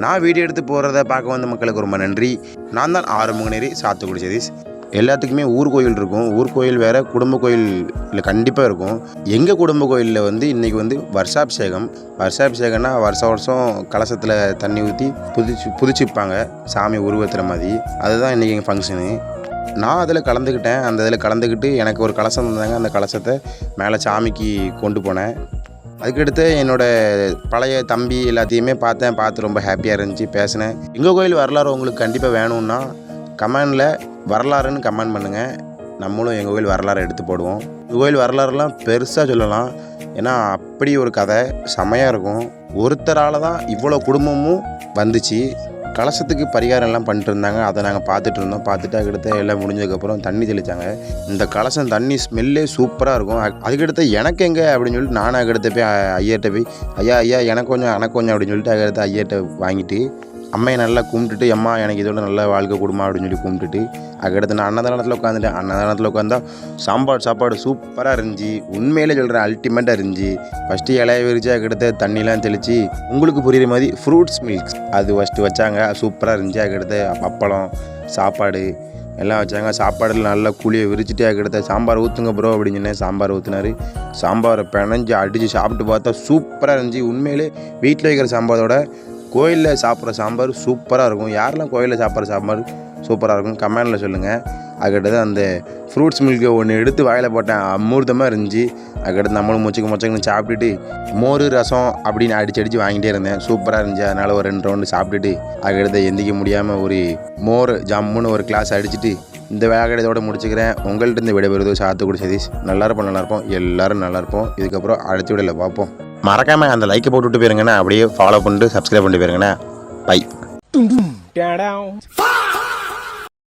நான் வீடியோ எடுத்து போகிறத பார்க்க வந்த மக்களுக்கு ரொம்ப நன்றி. நான் தான் ஆறுமுகநேரி சாத்துக்குடி சதீஷ். எல்லாத்துக்குமே ஊர் கோயில் இருக்கும். ஊர் கோயில் வேறு, குடும்ப கோயில் இல்லை கண்டிப்பாக இருக்கும். எங்கள் குடும்ப கோயிலில் வந்து இன்றைக்கி வந்து வருஷாபிஷேகம். வருஷாபிஷேகம்னா வருஷம் கலசத்தில் தண்ணி ஊற்றி புதிச்சுப்பாங்க சாமி உருவத்துற மாதிரி. அதுதான் இன்றைக்கி எங்கள் ஃபங்க்ஷனு. நான் அதில் கலந்துக்கிட்டேன். அந்த இதில் கலந்துக்கிட்டு எனக்கு ஒரு கலசம் தந்தாங்க. அந்த கலசத்தை மேலே சாமிக்கு கொண்டு போனேன். அதுக்கடுத்து என்னோடய பழைய தம்பி எல்லாத்தையுமே பார்த்து ரொம்ப ஹாப்பியாக இருந்துச்சு. பேசினேன். எங்கள் கோயில் வரலாறு உங்களுக்கு கண்டிப்பாக வேணும்னா கமெண்டில் வரலாறுன்னு கமெண்ட் பண்ணுங்கள். நம்மளும் எங்கள் கோயில் வரலாறு எடுத்து போடுவோம். எங்கள் கோயில் வரலாறுலாம் பெருசாக சொல்லலாம். ஏன்னா அப்படி ஒரு கதை செமையாக இருக்கும். ஒருத்தரால் தான் இவ்வளோ குடும்பமும் வந்துச்சு. கலசத்துக்கு பரிகாரம் எல்லாம் பண்ணிட்டு இருந்தாங்க. அதை நாங்கள் பார்த்துட்டு இருந்தோம். பார்த்துட்டு அதுக்கடுத்து எல்லாம் முடிஞ்சதுக்கப்புறம் தண்ணி தெளித்தாங்க. இந்த கலசம் தண்ணி ஸ்மெல்லே சூப்பராக இருக்கும். அதுக்கடுத்து எனக்கு எங்கே அப்படின்னு சொல்லிட்டு நானும் அதுக்கடுத்து போய் ஐயாட்ட போய் ஐயா எனக்கு கொஞ்சம் அப்படின்னு சொல்லிட்டு அதுக்கடுத்து ஐயாட்ட வாங்கிட்டு அம்மையை நல்லா கும்பிட்டுட்டு, அம்மா எனக்கு இதோட நல்ல வாழ்க்கை கொடுமா அப்படின்னு சொல்லி கும்பிட்டுட்டு அதுக்கடுத்து நான் அன்னதானத்தில் உட்காந்துட்டேன். அன்னதானத்தில் உட்காந்தா சாப்பாடு சூப்பராக இருந்துச்சு. உண்மையிலே சொல்கிறேன், அல்டிமேட்டாக இருந்துச்சு. ஃபஸ்ட்டு இலைய விரிச்சு அதுக்கடுத்து தண்ணிலாம் தெளித்து உங்களுக்கு புரியுற மாதிரி ஃப்ரூட்ஸ் மில்க்ஸ் அது ஃபஸ்ட்டு வச்சாங்க. சூப்பராக இருந்துச்சு. அதுக்கடுத்து அப்பளம் சாப்பாடு எல்லாம் வச்சாங்க. சாப்பாடில் நல்லா கூலியை விரிச்சிட்டு அதுக்கடுத்து சாம்பார் ஊற்றுங்க ப்ரோ அப்படின்னு சொன்னேன். சாம்பார் ஊற்றினார். சாம்பாரை பிணைஞ்சு அடித்து சாப்பிட்டு பார்த்தா சூப்பராக இருந்துச்சு. உண்மையிலே வீட்டில் வைக்கிற சாம்பாரோட கோயிலில் சாப்பிட்ற சாம்பார் சூப்பராக இருக்கும். யாரெல்லாம் கோயிலில் சாப்பிட்ற சாம்பார் சூப்பராக இருக்கும் கமெண்டில் சொல்லுங்கள். அதுக்கடுத்து அந்த ஃப்ரூட்ஸ் மில்கை ஒன்று எடுத்து வாயில் போட்டேன். அமூர்த்தமாக இருந்துச்சு. அதுக்கடுத்து நம்மளும் மொச்சக்குன்னு சாப்பிட்டுட்டு மோர் ரசம் அப்படின்னு அடிச்சு வாங்கிட்டே இருந்தேன். சூப்பராக இருந்துச்சு. அதனால் ஒரு 2 ரவுண்டு சாப்பிட்டுட்டு அதுக்கடுத்து எந்திக்க முடியாமல் ஒரு மோர் ஜம்முன்னு ஒரு கிளாஸ் அடிச்சுட்டு இந்த வேகடத்தோடு முடிச்சுக்கிறேன். உங்கள்கிட்ட இருந்து விடைபெறுவது சாத்துக்குடி சதீஷ். நல்லா இருப்போம். எல்லோரும் நல்லா இருப்போம். இதுக்கப்புறம் அடுத்த வீடியோவில் பார்ப்போம். மறக்காமல் அந்த லைக்கை போட்டுவிட்டு போயிருங்கண்ணா. அப்படியே ஃபாலோ பண்ணிட்டு சப்ஸ்கிரைப் பண்ணிட்டு போயிருங்கண்ணா. பை.